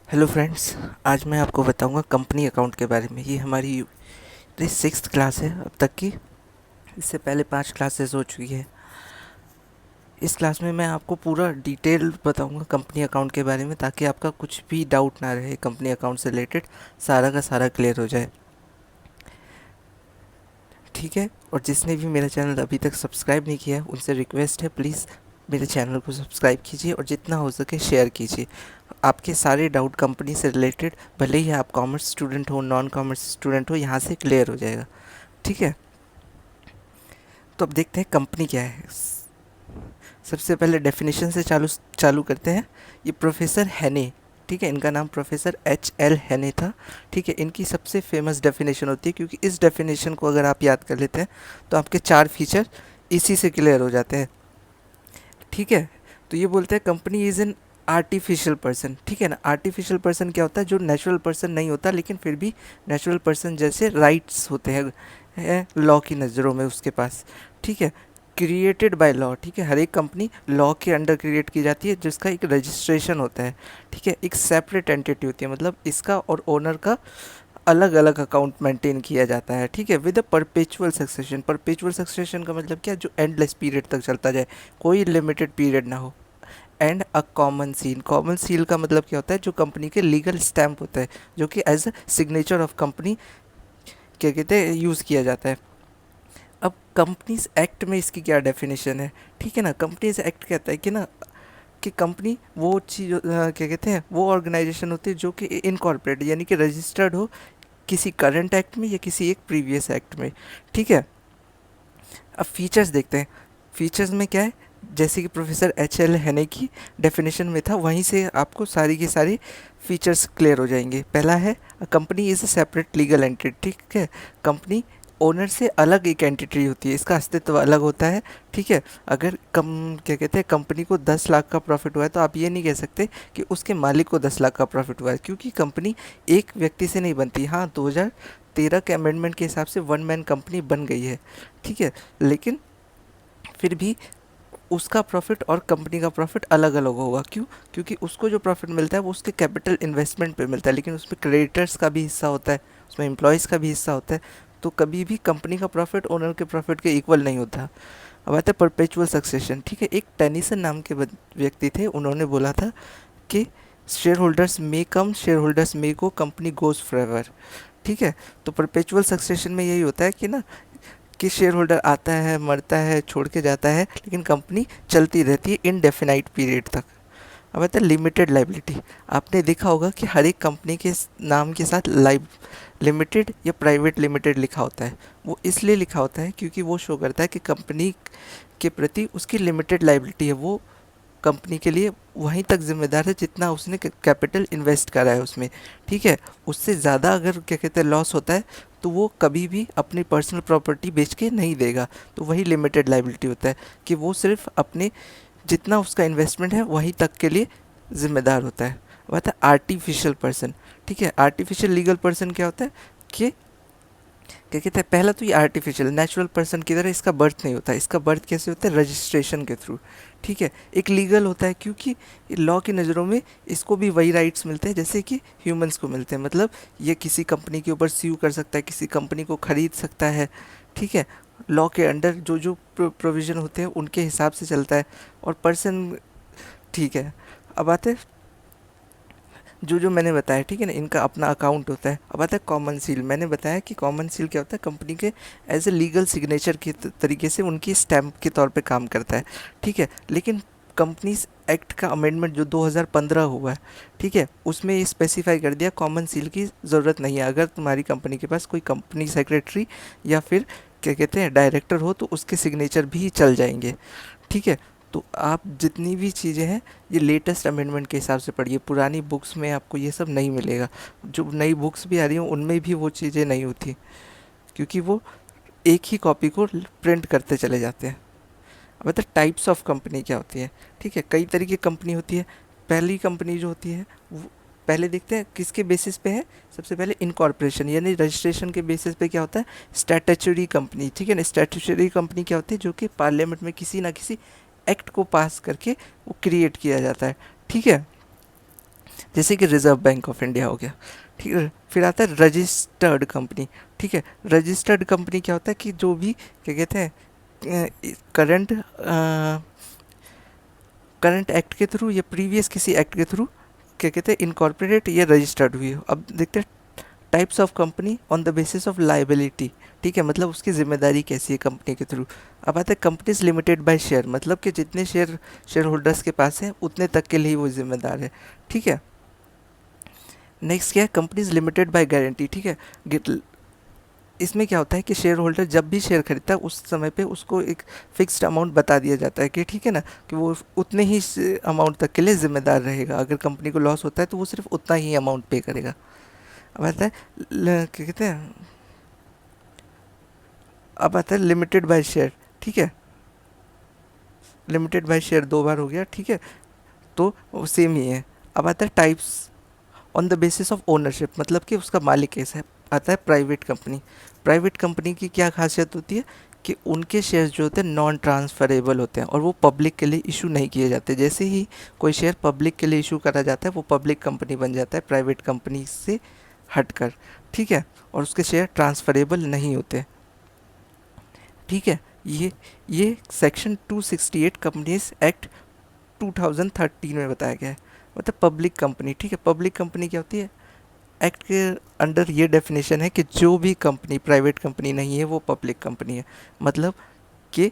Hello friends, आज मैं आपको बताऊंगा कंपनी अकाउंट के बारे में। ये हमारी 6th क्लास है अब तक की। इससे पहले 5 क्लासेस हो चुकी है। इस क्लास में मैं आपको पूरा डिटेल बताऊंगा कंपनी अकाउंट के बारे में, ताकि आपका कुछ भी डाउट ना रहे कंपनी अकाउंट से रिलेटेड, सारा का सारा क्लियर हो जाए। ठीक है। और जिसने भी मेरा चैनल अभी तक सब्सक्राइब नहीं किया है, उनसे रिक्वेस्ट है, प्लीज़ मेरे चैनल को सब्सक्राइब कीजिए और जितना हो सके शेयर कीजिए। आपके सारे डाउट कंपनी से रिलेटेड, भले ही आप कॉमर्स स्टूडेंट हो, नॉन कॉमर्स स्टूडेंट हो, यहाँ से क्लियर हो जाएगा। ठीक है। तो अब देखते हैं कंपनी क्या है। सबसे पहले डेफिनेशन से चालू करते हैं। ये प्रोफेसर हैने, ठीक है, इनका नाम प्रोफेसर H.L. हैने था। ठीक है। इनकी सबसे फेमस डेफिनेशन होती है, क्योंकि इस डेफिनेशन को अगर आप याद कर लेते हैं तो आपके 4 फीचर इसी से क्लियर हो जाते हैं। ठीक है। तो ये बोलते हैं company is an artificial person. ठीक है ना। आर्टिफिशियल पर्सन क्या होता है? जो नेचुरल पर्सन नहीं होता, लेकिन फिर भी नेचुरल पर्सन जैसे राइट्स होते हैं लॉ की नज़रों में उसके पास। ठीक है। Created by law. ठीक है। हर एक कंपनी लॉ के अंडर क्रिएट की जाती है, जिसका एक रजिस्ट्रेशन होता है। ठीक है। एक सेपरेट एंटिटी होती है, मतलब इसका और ओनर का अलग अलग अकाउंट मेंटेन किया जाता है। ठीक है। With a perpetual succession. Perpetual succession का मतलब क्या? जो एंडलेस पीरियड तक चलता जाए, कोई लिमिटेड पीरियड ना हो। And a common seal. Common seal का मतलब क्या होता है? जो कंपनी के लीगल स्टैम्प होता है, जो कि as a signature of company क्या कहते हैं यूज़ किया जाता है। अब कंपनीज एक्ट में इसकी क्या डेफिनेशन है? ठीक है ना। कंपनीज एक्ट कहता है कि ना, कि कंपनी वो चीज़ क्या कहते हैं, वो ऑर्गेनाइजेशन होती है जो कि इनकॉर्पोरेट यानी कि रजिस्टर्ड हो किसी करंट एक्ट में या किसी एक प्रीवियस एक्ट में। ठीक है। अब फीचर्स देखते हैं। फीचर्स में क्या है? जैसे कि प्रोफेसर H.L. हैने की डेफिनेशन में था, वहीं से आपको सारी की सारी फीचर्स क्लियर हो जाएंगे। पहला है, company is a separate legal entity. ठीक है। कंपनी ओनर से अलग एक एंटिटी होती है, इसका अस्तित्व अलग होता है। ठीक है। अगर क्या कहते हैं, कंपनी को 10 लाख का प्रॉफिट हुआ है, तो आप ये नहीं कह सकते कि उसके मालिक को 10 लाख का प्रॉफिट हुआ है, क्योंकि कंपनी एक व्यक्ति से नहीं बनती। हाँ, 2013 के अमेंडमेंट के हिसाब से वन मैन कंपनी बन गई है। ठीक है। लेकिन फिर भी उसका प्रॉफिट और कंपनी का प्रॉफिट अलग अलग होगा। क्यों? क्योंकि उसको जो प्रॉफिट मिलता है वो उसके कैपिटल इन्वेस्टमेंट पे मिलता है, लेकिन उसमें क्रेडिटर्स का भी हिस्सा होता है, उसमें एम्प्लॉयज़ का भी हिस्सा होता है। तो कभी भी कंपनी का प्रॉफिट ओनर के प्रॉफिट के इक्वल नहीं होता। अब आता है परपेचुअल सक्सेशन। ठीक है। एक टेनिसन नाम के व्यक्ति थे, उन्होंने बोला था कि शेयर होल्डर्स मे कम, शेयर होल्डर्स मे गो, कंपनी गोज फॉरएवर। ठीक है। तो परपेचुअल सक्सेशन में यही होता है कि ना, कि शेयर होल्डर आता है, मरता है, छोड़ के जाता है, लेकिन कंपनी चलती रहती है इनडेफिनाइट पीरियड तक। अब आता है लिमिटेड लाइबिलिटी। आपने देखा होगा कि हर एक कंपनी के नाम के साथ लिमिटेड या प्राइवेट लिमिटेड लिखा होता है। वो इसलिए लिखा होता है क्योंकि वो शो करता है कि कंपनी के प्रति उसकी लिमिटेड लाइबिलिटी है। वो कंपनी के लिए वहीं तक जिम्मेदार है जितना उसने कैपिटल इन्वेस्ट करा है उसमें। ठीक है। उससे ज़्यादा अगर क्या कहते हैं लॉस होता है, तो वो कभी भी अपनी पर्सनल प्रॉपर्टी बेच के नहीं देगा। तो वही लिमिटेड लाइबिलिटी होता है, कि वो सिर्फ अपने जितना उसका इन्वेस्टमेंट है वहीं तक के लिए ज़िम्मेदार होता है। बात है आर्टिफिशियल पर्सन। ठीक है। आर्टिफिशियल लीगल पर्सन क्या होता है? कि क्या कहते हैं, पहला तो ये आर्टिफिशियल, नेचुरल पर्सन की तरह इसका बर्थ नहीं होता। इसका बर्थ कैसे होता है? रजिस्ट्रेशन के थ्रू। ठीक है। एक लीगल होता है, क्योंकि लॉ की नज़रों में इसको भी वही राइट्स मिलते हैं जैसे कि ह्यूमंस को मिलते हैं। मतलब ये किसी कंपनी के ऊपर स्यू कर सकता है, किसी कंपनी को ख़रीद सकता है। ठीक है। लॉ के अंडर जो जो प्रोविज़न होते हैं उनके हिसाब से चलता है। और पर्सन, ठीक है, अब आते हैं जो जो मैंने बताया। ठीक है ना, इनका अपना अकाउंट होता है। अब आता है कॉमन सील। मैंने बताया कि कॉमन सील क्या होता है? कंपनी के एज ए लीगल सिग्नेचर के तरीके से उनकी स्टैम्प के तौर पे काम करता है। ठीक है। लेकिन कंपनीज एक्ट का अमेंडमेंट जो 2015 हुआ है, ठीक है, उसमें ये स्पेसिफाई कर दिया कॉमन सील की ज़रूरत नहीं है। अगर तुम्हारी कंपनी के पास कोई कंपनी सेक्रेटरी या फिर क्या कहते हैं डायरेक्टर हो, तो उसके सिग्नेचर भी चल जाएंगे। ठीक है। तो आप जितनी भी चीज़ें हैं, ये लेटेस्ट अमेंडमेंट के हिसाब से पढ़िए। पुरानी बुक्स में आपको ये सब नहीं मिलेगा। जो नई बुक्स भी आ रही हैं उनमें भी वो चीज़ें नहीं होती, क्योंकि वो एक ही कॉपी को प्रिंट करते चले जाते हैं। अब बता टाइप्स ऑफ कंपनी क्या होती है। ठीक है। कई तरह की कंपनी होती है। पहली कंपनी जो होती है वो, पहले देखते हैं किसके बेसिस पे है। सबसे पहले इनकॉर्पोरेशन यानी रजिस्ट्रेशन के बेसिस पे क्या होता है? Statutory company. ठीक है ना। स्टैट्यूटरी कंपनी क्या होती है? जो कि पार्लियामेंट में किसी ना किसी एक्ट को पास करके वो क्रिएट किया जाता है। ठीक है। जैसे कि रिजर्व बैंक ऑफ इंडिया हो गया, ठीक है। फिर आता है रजिस्टर्ड कंपनी, ठीक है। रजिस्टर्ड कंपनी क्या होता है कि जो भी क्या कहते हैं करंट करंट एक्ट के थ्रू या प्रीवियस किसी एक्ट के थ्रू क्या कहते हैं इनकॉर्पोरेट या रजिस्टर्ड हुई हो। अब देखते हैं types of company on the basis of liability, ठीक है, मतलब उसकी जिम्मेदारी कैसी है कंपनी के थ्रू। अब आता है कंपनीज लिमिटेड बाय शेयर, मतलब कि जितने शेयर होल्डर्स के पास हैं उतने तक के लिए वो जिम्मेदार है, ठीक है। नेक्स्ट क्या है कंपनीज लिमिटेड बाय गारंटी, ठीक है। इसमें क्या होता है कि शेयर होल्डर जब भी शेयर खरीदता है उस समय पे उसको एक फिक्स्ड अमाउंट बता दिया जाता है कि ठीक है ना, कि वो उतने ही अमाउंट तक के लिए जिम्मेदार रहेगा। अगर कंपनी को लॉस होता है तो वो सिर्फ उतना ही अमाउंट पे करेगा। अब आता है क्या कहते हैं, अब आता है लिमिटेड बाय शेयर, ठीक है। लिमिटेड बाय शेयर दो बार हो गया, ठीक है, तो वो सेम ही है। अब आता है types on the basis of ownership, मतलब कि उसका मालिक कैसा है। आता है प्राइवेट कंपनी। प्राइवेट कंपनी की क्या खासियत होती है कि उनके शेयर्स जो होते हैं नॉन ट्रांसफरेबल होते हैं और वो पब्लिक के लिए इशू नहीं किए जाते। जैसे ही कोई शेयर पब्लिक के लिए इशू करा जाता है वो पब्लिक कंपनी बन जाता है प्राइवेट कंपनी से हटकर, ठीक है। और उसके शेयर ट्रांसफरेबल नहीं होते, ठीक है। ये सेक्शन 268 कंपनीज एक्ट 2013 में बताया गया है। मतलब पब्लिक कंपनी, ठीक है। पब्लिक कंपनी क्या होती है, एक्ट के अंडर ये डेफिनेशन है कि जो भी कंपनी प्राइवेट कंपनी नहीं है वो पब्लिक कंपनी है। मतलब कि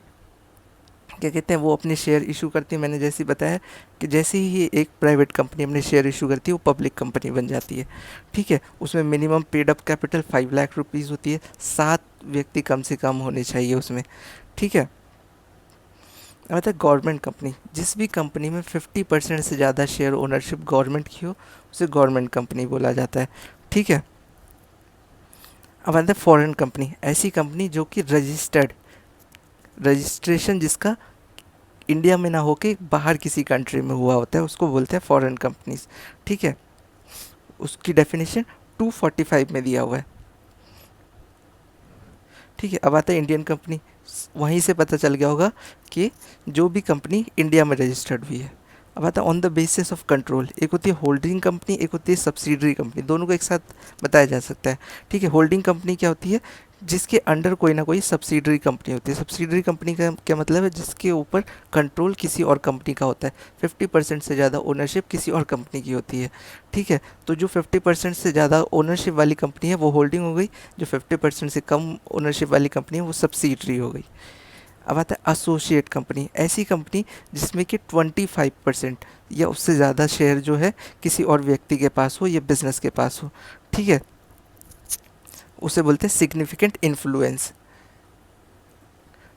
क्या कहते हैं वो अपने शेयर इशू करती है। मैंने जैसे ही बताया कि जैसे ही एक प्राइवेट कंपनी अपने शेयर इशू करती है वो पब्लिक कंपनी बन जाती है, ठीक है। उसमें minimum paid up capital 5 lakh rupees होती है, 7 व्यक्ति कम से कम होने चाहिए उसमें, ठीक है। मतलब गवर्नमेंट कंपनी, जिस भी कंपनी में 50% से ज़्यादा शेयर ओनरशिप गवर्नमेंट की हो उसे गवर्नमेंट कंपनी बोला जाता है, ठीक है। अब आता है फॉरेन कंपनी, ऐसी कंपनी जो कि रजिस्ट्रेशन जिसका इंडिया में ना होके बाहर किसी कंट्री में हुआ होता है उसको बोलते हैं फॉरेन कंपनीज, ठीक है। उसकी डेफिनेशन 245 में दिया हुआ है, ठीक है। अब आता है इंडियन कंपनी, वहीं से पता चल गया होगा कि जो भी कंपनी इंडिया में रजिस्टर्ड हुई है। अब आता है on the basis of control, एक होती है होल्डिंग कंपनी, एक होती है सब्सिडरी कंपनी, दोनों को एक साथ बताया जा सकता है, ठीक है। होल्डिंग कंपनी क्या होती है, जिसके अंडर कोई ना कोई सब्सिडरी कंपनी होती है। सब्सिडरी कंपनी का क्या मतलब है, जिसके ऊपर कंट्रोल किसी और कंपनी का होता है, 50% से ज़्यादा ओनरशिप किसी और कंपनी की होती है, ठीक है। तो जो 50% से ज़्यादा ओनरशिप वाली कंपनी है वो होल्डिंग हो गई, जो 50% से कम ओनरशिप वाली कंपनी है वो सब्सिडरी हो गई। अब आता है एसोसिएट कंपनी, ऐसी कंपनी जिसमें कि 25% या उससे ज़्यादा शेयर जो है किसी और व्यक्ति के पास हो या बिजनेस के पास हो, ठीक है। उसे बोलते हैं सिग्निफिकेंट इन्फ्लुएंस।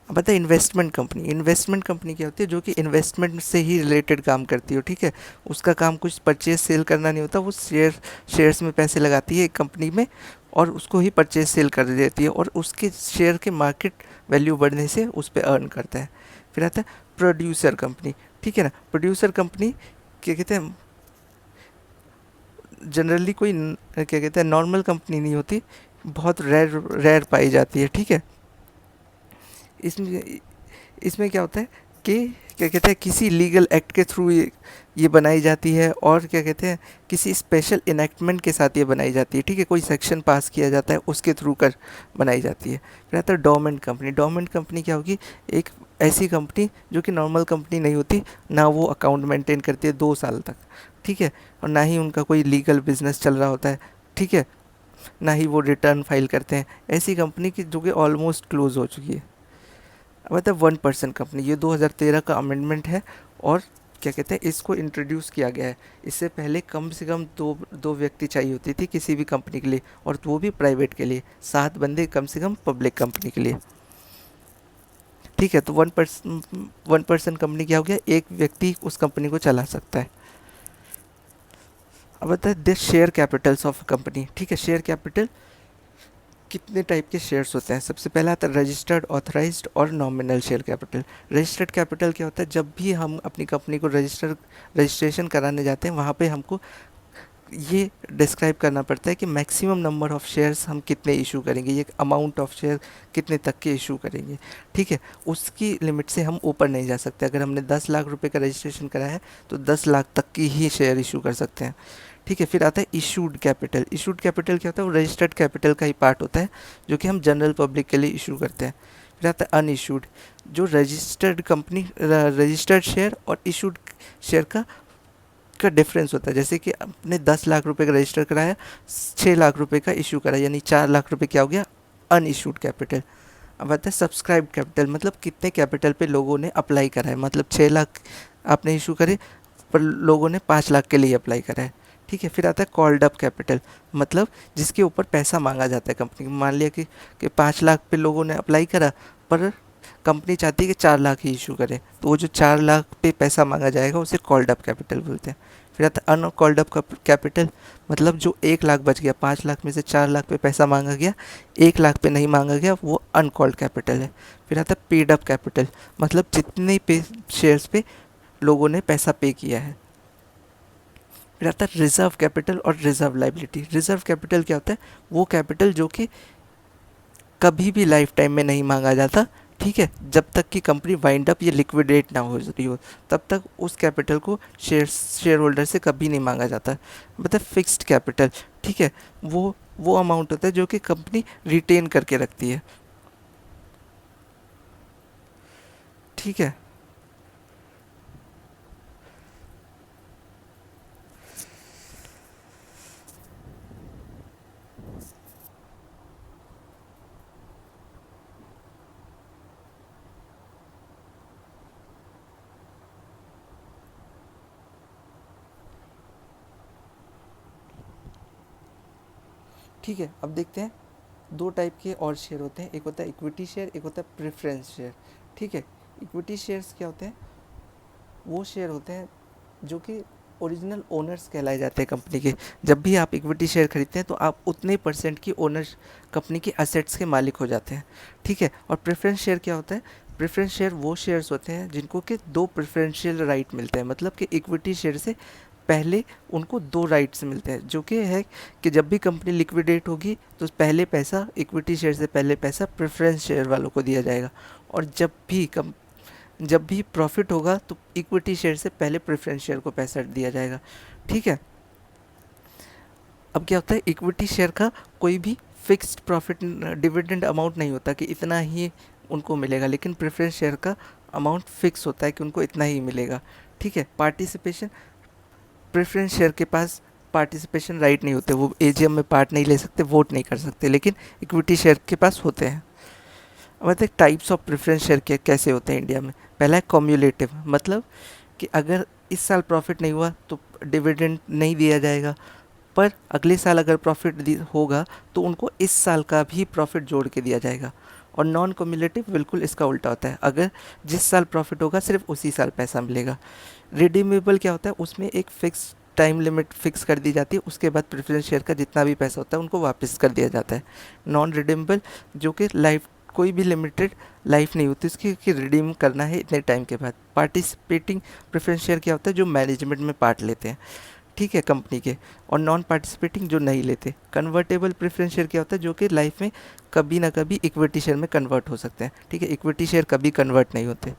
अब आता है इन्वेस्टमेंट कंपनी। इन्वेस्टमेंट कंपनी क्या होती है, जो कि इन्वेस्टमेंट से ही रिलेटेड काम करती हो, ठीक है। उसका काम कुछ परचेज सेल करना नहीं होता, वो शेयर्स में पैसे लगाती है एक कंपनी में और उसको ही परचेज सेल कर देती है और उसके शेयर के मार्केट वैल्यू बढ़ने से उस पर अर्न करता है। फिर आता है प्रोड्यूसर कंपनी, ठीक है ना। प्रोड्यूसर कंपनी क्या कहते हैं, जनरली कोई क्या कहते हैं नॉर्मल कंपनी नहीं होती, बहुत रेयर रेयर पाई जाती है, ठीक है। इसमें इसमें क्या होता है कि क्या कहते हैं किसी लीगल एक्ट के थ्रू ये बनाई जाती है और क्या कहते हैं किसी स्पेशल इनेक्टमेंट के साथ ये बनाई जाती है, ठीक है। कोई सेक्शन पास किया जाता है उसके थ्रू कर बनाई जाती है। फिर आता है डोरमेंट कंपनी। डोरमेंट कंपनी क्या होगी, एक ऐसी कंपनी जो कि नॉर्मल कंपनी नहीं होती, ना वो अकाउंट मेंटेन करती है 2 साल तक, ठीक है, और ना ही उनका कोई लीगल बिजनेस चल रहा होता है, ठीक है, ना ही वो रिटर्न फाइल करते हैं। ऐसी कंपनी की जो कि ऑलमोस्ट क्लोज हो चुकी है। अब आता है 1% कंपनी, ये 2013 का अमेंडमेंट है और क्या कहते हैं इसको इंट्रोड्यूस किया गया है। इससे पहले कम से कम दो व्यक्ति चाहिए होती थी किसी भी कंपनी के लिए, और वो भी प्राइवेट के लिए, 7 बंदे कम से कम पब्लिक कंपनी के लिए, ठीक है। तो 1% कंपनी क्या हो गया, एक व्यक्ति उस कंपनी को चला सकता है। अब आता है the share Capitals of company, ठीक है। शेयर कैपिटल कितने टाइप के शेयर्स होते हैं, सबसे पहला आता है रजिस्टर्ड, ऑथराइज्ड और nominal share capital. Registered capital क्या होता है, जब भी हम अपनी कंपनी को रजिस्ट्रेशन कराने जाते हैं वहाँ पे हमको ये डिस्क्राइब करना पड़ता है कि मैक्सिमम नंबर ऑफ़ शेयर्स हम कितने इशू करेंगे, ये अमाउंट ऑफ शेयर कितने तक के इशू करेंगे। ठीक है, उसकी लिमिट से हम ऊपर नहीं जा सकते। अगर हमने 10 लाख रुपए का रजिस्ट्रेशन कराया है तो 10 लाख तक की ही शेयर इशू कर सकते हैं। ठीक है, फिर आता है इशूड कैपिटल। इशूड कैपिटल क्या होता है? वो रजिस्टर्ड कैपिटल का ही पार्ट होता है जो कि हम जनरल पब्लिक के लिए इशू करते हैं। फिर आता है अनइशूड, जो रजिस्टर्ड कंपनी रजिस्टर्ड शेयर और इशूड शेयर का डिफरेंस होता है। जैसे कि आपने 10 लाख रुपए का रजिस्टर कराया, 6 लाख रुपए का इशू करा, यानी 4 लाख रुपए क्या हो गया? Unissued capital. अब आता है सब्सक्राइब कैपिटल, मतलब कितने कैपिटल पे लोगों ने अप्लाई करा है। मतलब 6 लाख आपने इशू करे पर लोगों ने 5 लाख के लिए अप्लाई करा है। ठीक है, फिर आता है कॉल्ड अप कैपिटल, मतलब जिसके ऊपर पैसा मांगा जाता है कंपनी। मान लिया कि 5 लाख पे लोगों ने अप्लाई करा पर कंपनी चाहती है कि 4 लाख ही इशू करे, तो वो जो 4 लाख पे पैसा मांगा जाएगा उसे कॉल्ड अप कैपिटल बोलते हैं। फिर आता है अनकॉल्ड अप कैपिटल, मतलब जो 1 लाख बच गया, 5 लाख में से 4 लाख पे पैसा मांगा गया, 1 लाख पे नहीं मांगा गया, वो अनकॉल्ड कैपिटल है। फिर आता है पेड अप कैपिटल, मतलब जितने पे शेयर्स पे लोगों ने पैसा पे किया है। फिर आता है रिजर्व कैपिटल और रिजर्व लाइबिलिटी। रिजर्व कैपिटल क्या होता है? वो कैपिटल जो कि कभी भी लाइफ टाइम में नहीं मांगा जाता। ठीक है, जब तक कि कंपनी वाइंड अप या लिक्विडेट ना हो रही हो तब तक उस कैपिटल को शेयर होल्डर से कभी नहीं मांगा जाता। मतलब फिक्स्ड कैपिटल, ठीक है, वो अमाउंट होता है जो कि कंपनी रिटेन करके रखती है। ठीक है, ठीक है, अब देखते हैं दो टाइप के और शेयर होते हैं। एक होता है इक्विटी शेयर, एक होता है प्रेफरेंस शेयर। ठीक है, इक्विटी शेयर्स क्या होते हैं? वो शेयर होते हैं जो कि ओरिजिनल ओनर्स कहलाए जाते हैं कंपनी के। जब भी आप इक्विटी शेयर खरीदते हैं तो आप उतने परसेंट की ओनर कंपनी के असेट्स के मालिक हो जाते हैं। ठीक है, और प्रेफरेंस शेयर क्या होता है? प्रेफरेंस शेयर वो शेयर्स होते हैं जिनको कि दो प्रेफरेंशियल राइट मिलते हैं। मतलब कि इक्विटी शेयर से पहले उनको दो राइट्स मिलते हैं, जो कि है कि जब भी कंपनी लिक्विडेट होगी तो पहले पैसा, इक्विटी शेयर से पहले पैसा प्रेफरेंस शेयर वालों को दिया जाएगा। और जब भी प्रॉफिट होगा तो इक्विटी शेयर से पहले प्रेफरेंस शेयर को पैसा दिया जाएगा। ठीक है, अब क्या होता है? इक्विटी शेयर का कोई भी फिक्स्ड प्रॉफिट डिविडेंड अमाउंट नहीं होता कि इतना ही उनको मिलेगा, लेकिन प्रेफरेंस शेयर का अमाउंट फिक्स होता है कि उनको इतना ही मिलेगा। ठीक है, पार्टिसिपेशन, प्रेफरेंस शेयर के पास पार्टिसिपेशन राइट नहीं होते, वो एजीएम में पार्ट नहीं ले सकते, वोट नहीं कर सकते, लेकिन इक्विटी शेयर के पास होते हैं। अब आते हैं टाइप्स ऑफ प्रेफरेंस शेयर के कैसे होते हैं इंडिया में। पहला है कॉम्युलेटिव, मतलब कि अगर इस साल प्रॉफिट नहीं हुआ तो डिविडेंड नहीं दिया जाएगा, पर अगले साल अगर प्रॉफिट होगा तो उनको इस साल का भी प्रॉफिट जोड़ के दिया जाएगा। और नॉन कम्युलेटिव बिल्कुल इसका उल्टा होता है, अगर जिस साल प्रॉफिट होगा सिर्फ उसी साल पैसा मिलेगा। रिडीमेबल क्या होता है? उसमें एक फिक्स टाइम लिमिट फिक्स कर दी जाती है, उसके बाद प्रेफरेंस शेयर का जितना भी पैसा होता है उनको वापस कर दिया जाता है। नॉन रिडीमेबल, जो कि लाइफ, कोई भी लिमिटेड लाइफ नहीं होती उसकी कि रिडीम करना है इतने टाइम के बाद। पार्टिसिपेटिंग प्रेफरेंस शेयर क्या होता है? जो मैनेजमेंट में पार्ट लेते हैं, ठीक है, कंपनी के। और नॉन पार्टिसिपेटिंग जो नहीं लेते। कन्वर्टेबल प्रेफरेंस शेयर क्या होता है? जो कि लाइफ में कभी ना कभी इक्विटी शेयर में कन्वर्ट हो सकते हैं। ठीक है, इक्विटी शेयर कभी कन्वर्ट नहीं होते।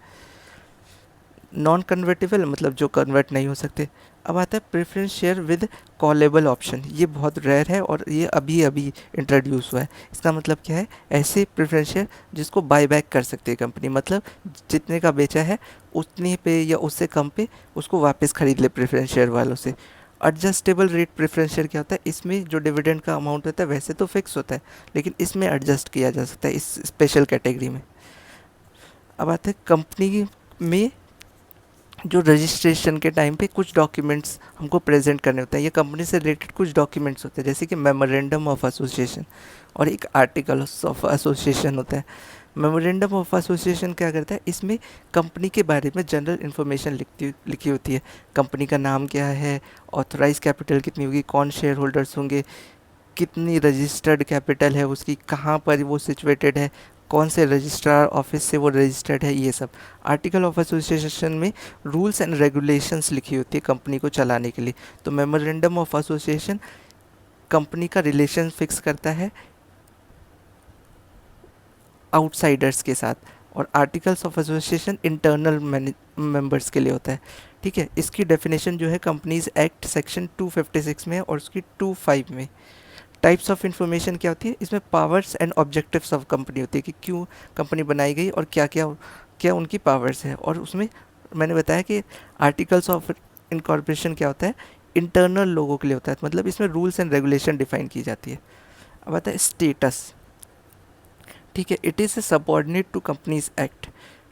नॉन कन्वर्टेबल मतलब जो कन्वर्ट नहीं हो सकते। अब आता है preference share with callable option. ये बहुत रेयर है और ये अभी अभी इंट्रोड्यूस हुआ है। इसका मतलब क्या है? ऐसे प्रेफरेंस शेयर जिसको बाय बैक कर सकती है कंपनी, मतलब जितने का बेचा है उतने पे या उससे कम पे उसको वापस खरीद ले प्रेफरेंस शेयर वालों से। एडजस्टेबल रेट प्रेफरेंस शेयर क्या होता है? इसमें जो डिविडेंड का अमाउंट होता है वैसे तो फिक्स होता है, लेकिन इसमें एडजस्ट किया जा सकता है इस स्पेशल कैटेगरी में। अब आते हैं कंपनी में जो रजिस्ट्रेशन के टाइम पे कुछ डॉक्यूमेंट्स हमको प्रेजेंट करने होते हैं, ये कंपनी से रिलेटेड कुछ डॉक्यूमेंट्स होते हैं, जैसे कि मेमोरेंडम ऑफ एसोसिएशन और एक आर्टिकल ऑफ एसोसिएशन होता है। मेमोरेंडम ऑफ एसोसिएशन क्या करता है? इसमें कंपनी के बारे में जनरल इन्फॉर्मेशन लिखी होती है। कंपनी का नाम क्या है, ऑथराइज कैपिटल कितनी होगी, कौन शेयर होल्डर्स होंगे, कितनी रजिस्टर्ड कैपिटल है उसकी, कहाँ पर वो सिचुएटेड है, कौन से रजिस्ट्रार ऑफिस से वो रजिस्टर्ड है, ये सब। आर्टिकल ऑफ एसोसिएशन में रूल्स एंड रेगुलेशंस लिखी होती है कंपनी को चलाने के लिए। तो मेमोरेंडम ऑफ एसोसिएशन कंपनी का रिलेशन फिक्स करता है आउटसाइडर्स के साथ, और articles of association internal members के लिए होता है। ठीक है, इसकी डेफिनेशन जो है कंपनीज एक्ट सेक्शन 256 में है और उसकी 25 में। टाइप्स ऑफ इंफॉर्मेशन क्या होती है, इसमें powers and objectives of company होती है कि क्यों कंपनी बनाई गई और क्या क्या क्या उनकी पावर्स है। और उसमें मैंने बताया कि आर्टिकल्स ऑफ इनकॉर्पोरेशन क्या होता है, इंटरनल लोगों के लिए होता है, मतलब इसमें रूल्स एंड रेगुलेशन डिफाइन की जाती है। अब आता है स्टेटस। ठीक है, it is a subordinate to Companies Act.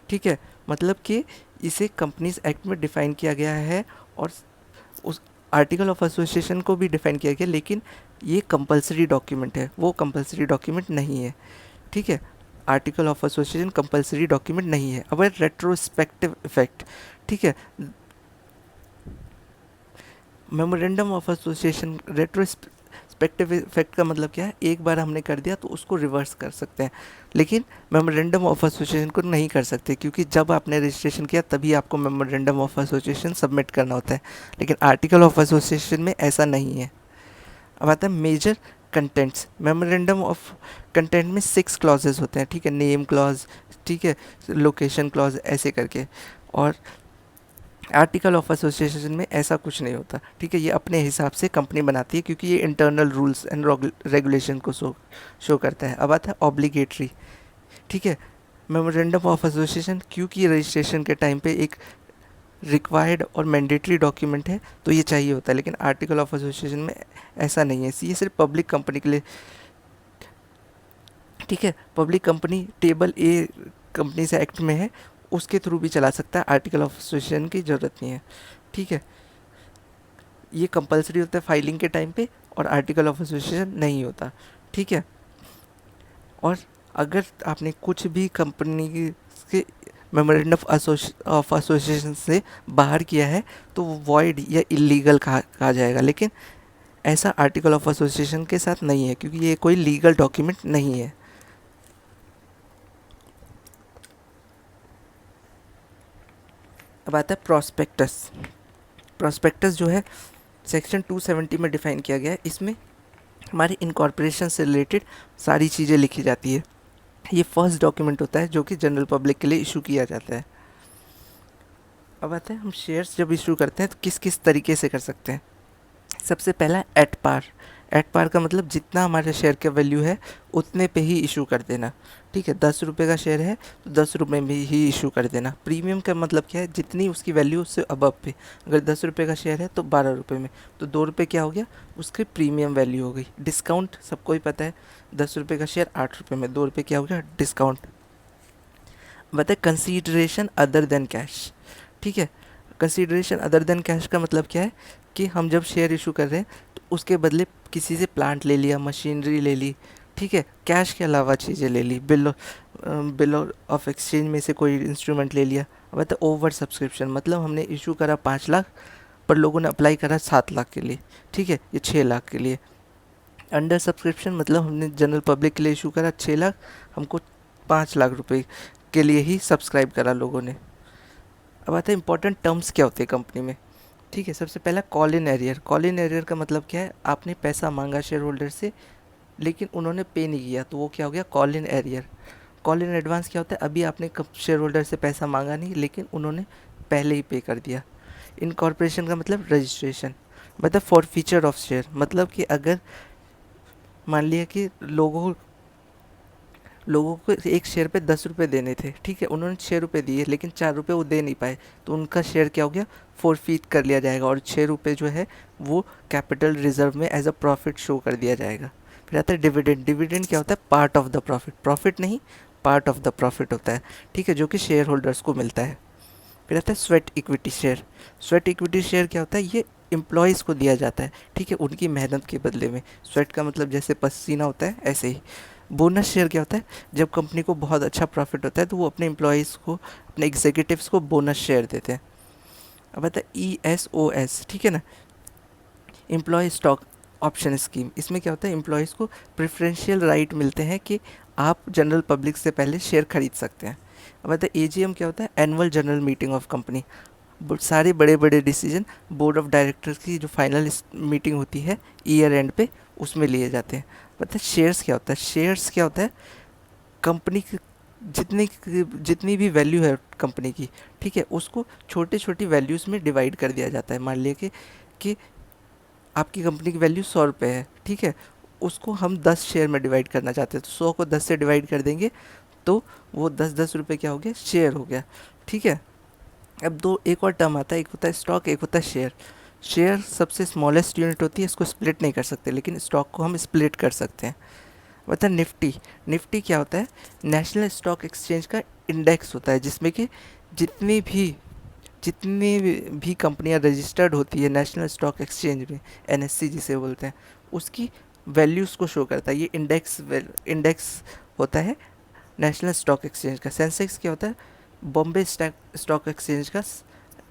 ठीक है, मतलब कि इसे कंपनीज एक्ट में डिफाइन किया गया है और उस आर्टिकल ऑफ एसोसिएशन को भी डिफाइन किया गया, लेकिन ये कंपलसरी डॉक्यूमेंट है, वो कंपलसरी डॉक्यूमेंट नहीं है। ठीक है, article of association compulsory document नहीं है। अब रेट्रोस्पेक्टिव इफेक्ट। ठीक है, memorandum of association retrospective effect का मतलब क्या है, एक बार हमने कर दिया तो उसको रिवर्स कर सकते हैं, लेकिन मेमोरेंडम ऑफ एसोसिएशन को नहीं कर सकते, क्योंकि जब आपने रजिस्ट्रेशन किया तभी आपको मेमोरेंडम ऑफ एसोसिएशन सबमिट करना होता है, लेकिन आर्टिकल ऑफ एसोसिएशन में ऐसा नहीं है। अब आता है major contents. Memorandum of content में 6 क्लॉजेज होते हैं। ठीक है, नेम क्लॉज, ठीक है, लोकेशन क्लॉज, ऐसे करके। और आर्टिकल ऑफ एसोसिएशन में ऐसा कुछ नहीं होता। ठीक है, ये अपने हिसाब से कंपनी बनाती है, क्योंकि ये इंटरनल रूल्स एंड रेगुलेशन को शो करता है। अब आता है ऑब्लिगेटरी। ठीक है, मेमोरेंडम ऑफ एसोसिएशन क्योंकि रजिस्ट्रेशन के टाइम पे एक रिक्वायर्ड और मैंडेटरी डॉक्यूमेंट है, तो ये चाहिए होता है, लेकिन आर्टिकल ऑफ एसोसिएशन में ऐसा नहीं है। ये सिर्फ पब्लिक कंपनी के लिए। ठीक है, पब्लिक कंपनी टेबल ए कंपनी से एक्ट में है, उसके थ्रू भी चला सकता है, आर्टिकल ऑफ एसोसिएशन की ज़रूरत नहीं है। ठीक है, ये कंपलसरी होता है फाइलिंग के टाइम पे, और आर्टिकल ऑफ एसोसिएशन नहीं होता। ठीक है, और अगर आपने कुछ भी कंपनी के मेमोरेंडम ऑफ एसोसिएशन से बाहर किया है तो वो वॉइड या इलीगल कहा जाएगा, लेकिन ऐसा आर्टिकल ऑफ एसोसिएशन के साथ नहीं है, क्योंकि ये कोई लीगल डॉक्यूमेंट नहीं है। अब आता है प्रॉस्पेक्टस। प्रॉस्पेक्टस जो है सेक्शन 270 में डिफाइन किया गया है। इसमें हमारी इनकॉर्पोरेशन से रिलेटेड सारी चीज़ें लिखी जाती है। ये फर्स्ट डॉक्यूमेंट होता है जो कि जनरल पब्लिक के लिए इशू किया जाता है। अब आते हैं हम शेयर्स जब इशू करते हैं तो किस किस तरीके से कर सकते हैं। सबसे पहला एट पार। एट पार का मतलब जितना हमारे शेयर का वैल्यू है उतने पे ही इशू कर देना। ठीक है, 10 रुपये का शेयर है तो 10 रुपये में ही इशू कर देना। प्रीमियम का मतलब क्या है, जितनी उसकी वैल्यू उससे अबव पे। अगर 10 रुपये का शेयर है तो 12 रुपये में, तो 2 रुपये क्या हो गया, उसकी प्रीमियम वैल्यू हो गई। डिस्काउंट सबको ही पता है, 10 रुपये का शेयर 8 रुपये में, 2 रुपये क्या हो गया, डिस्काउंट। बताए कंसीडरेशन अदर देन कैश। ठीक है, कंसीडरेशन अदर देन कैश का मतलब क्या है कि हम जब शेयर इशू कर रहे हैं तो उसके बदले किसी से प्लांट ले लिया, मशीनरी ले ली। ठीक है, कैश के अलावा चीज़ें ले ली, बिल ऑफ एक्सचेंज में से कोई इंस्ट्रूमेंट ले लिया। अब तो ओवर सब्सक्रिप्शन मतलब हमने इशू करा 5 लाख पर लोगों ने अप्लाई करा 7 लाख के लिए। ठीक है, ये 6 लाख के लिए। अंडर सब्सक्रिप्शन मतलब हमने जनरल पब्लिक के लिए इशू करा 6 लाख, हमको 5 लाख रुपए के लिए ही सब्सक्राइब करा लोगों ने। अब आते हैं इंपॉर्टेंट टर्म्स क्या होते हैं कंपनी में। ठीक है, सबसे पहला call in arrear. Call in arrear का मतलब क्या है, आपने पैसा मांगा शेयर होल्डर से लेकिन उन्होंने पे नहीं किया, तो वो क्या हो गया, call in arrear. Call in advance क्या होता है, अभी आपने शेयर होल्डर से पैसा मांगा नहीं लेकिन उन्होंने पहले ही पे कर दिया। इनकॉर्पोरेशन का मतलब रजिस्ट्रेशन। मतलब फॉर फीचर ऑफ शेयर, मतलब कि अगर मान लिया कि लोगों को एक शेयर पे 10 रुपये देने थे। ठीक है, उन्होंने 6 रुपये दिए लेकिन 4 रुपये वो दे नहीं पाए, तो उनका शेयर क्या हो गया, फोरफीट कर लिया जाएगा, और 6 रुपये जो है वो कैपिटल रिजर्व में एज अ प्रॉफिट शो कर दिया जाएगा। फिर आता है डिविडेंड। डिविडेंड क्या होता है, part of the profit. Profit नहीं, पार्ट ऑफ द प्रॉफिट होता है। ठीक है, जो कि शेयर होल्डर्स को मिलता है। फिर आता है sweat equity share. Sweat equity share क्या होता है, ये एम्प्लॉयज़ को दिया जाता है। ठीक है, उनकी मेहनत के बदले में। स्वेट का मतलब जैसे पसीना होता है ऐसे ही। बोनस शेयर क्या होता है, जब कंपनी को बहुत अच्छा प्रॉफिट होता है तो वो अपने एम्प्लॉयज़ को, अपने एग्जीक्यूटिव्स को बोनस शेयर देते हैं। अब आता है ESOS। ठीक है ना, एम्प्लॉय स्टॉक ऑप्शन स्कीम। इसमें क्या होता है, एम्प्लॉयज़ को प्रेफरेंशियल राइट मिलते हैं कि आप जनरल पब्लिक से पहले शेयर खरीद सकते हैं। अब आता है एजीएम क्या होता है, annual general meeting of company. सारे बड़े बड़े डिसीजन बोर्ड ऑफ डायरेक्टर्स की जो फाइनल मीटिंग होती है ईयर एंड पे, उसमें लिए जाते हैं। पता है शेयर्स क्या होता है, शेयर्स क्या होता है, कंपनी की जितनी जितनी भी वैल्यू है कंपनी की, ठीक है, उसको छोटे छोटी वैल्यूज़ में डिवाइड कर दिया जाता है। मान लिया कि आपकी कंपनी की वैल्यू 100 रुपये है, ठीक है, उसको हम 10 शेयर में डिवाइड करना चाहते हैं, तो 100 को 10 से डिवाइड कर देंगे तो वो 10 10 रुपये क्या हो गया, शेयर हो गया, ठीक है। अब दो एक और टर्म आता है, एक होता है स्टॉक, एक होता है शेयर। शेयर सबसे स्मॉलेस्ट यूनिट होती है, इसको स्प्लिट नहीं कर सकते, लेकिन स्टॉक को हम स्प्लिट कर सकते हैं। बता निफ्टी, निफ्टी क्या होता है, नेशनल स्टॉक एक्सचेंज का इंडेक्स होता है, जिसमें कि जितनी भी जितनी भी कंपनियां रजिस्टर्ड होती है नेशनल स्टॉक एक्सचेंज में, एनएससी जिसे बोलते हैं, उसकी वैल्यूज़ को शो करता है। ये इंडेक्स होता है नेशनल स्टॉक एक्सचेंज का। सेंसेक्स क्या होता है, बॉम्बे स्टॉक एक्सचेंज का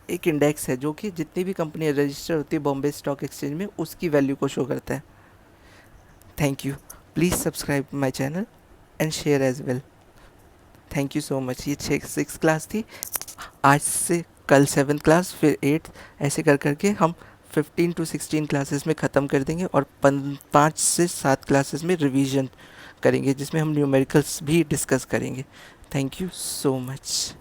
एक इंडेक्स है, जो कि जितनी भी कंपनियां रजिस्टर होती है बॉम्बे स्टॉक एक्सचेंज में, उसकी वैल्यू को शो करता है। Thank you, please subscribe my channel and share as well. Thank you so much. ये 6 क्लास थी, आज से कल 7th क्लास, फिर 8th, ऐसे कर करके हम 15 to 16 क्लासेस में ख़त्म कर देंगे, और 5 से 7 क्लासेस में रिवीजन करेंगे, जिसमें हम न्यूमेरिकल्स भी डिस्कस करेंगे। Thank you so much.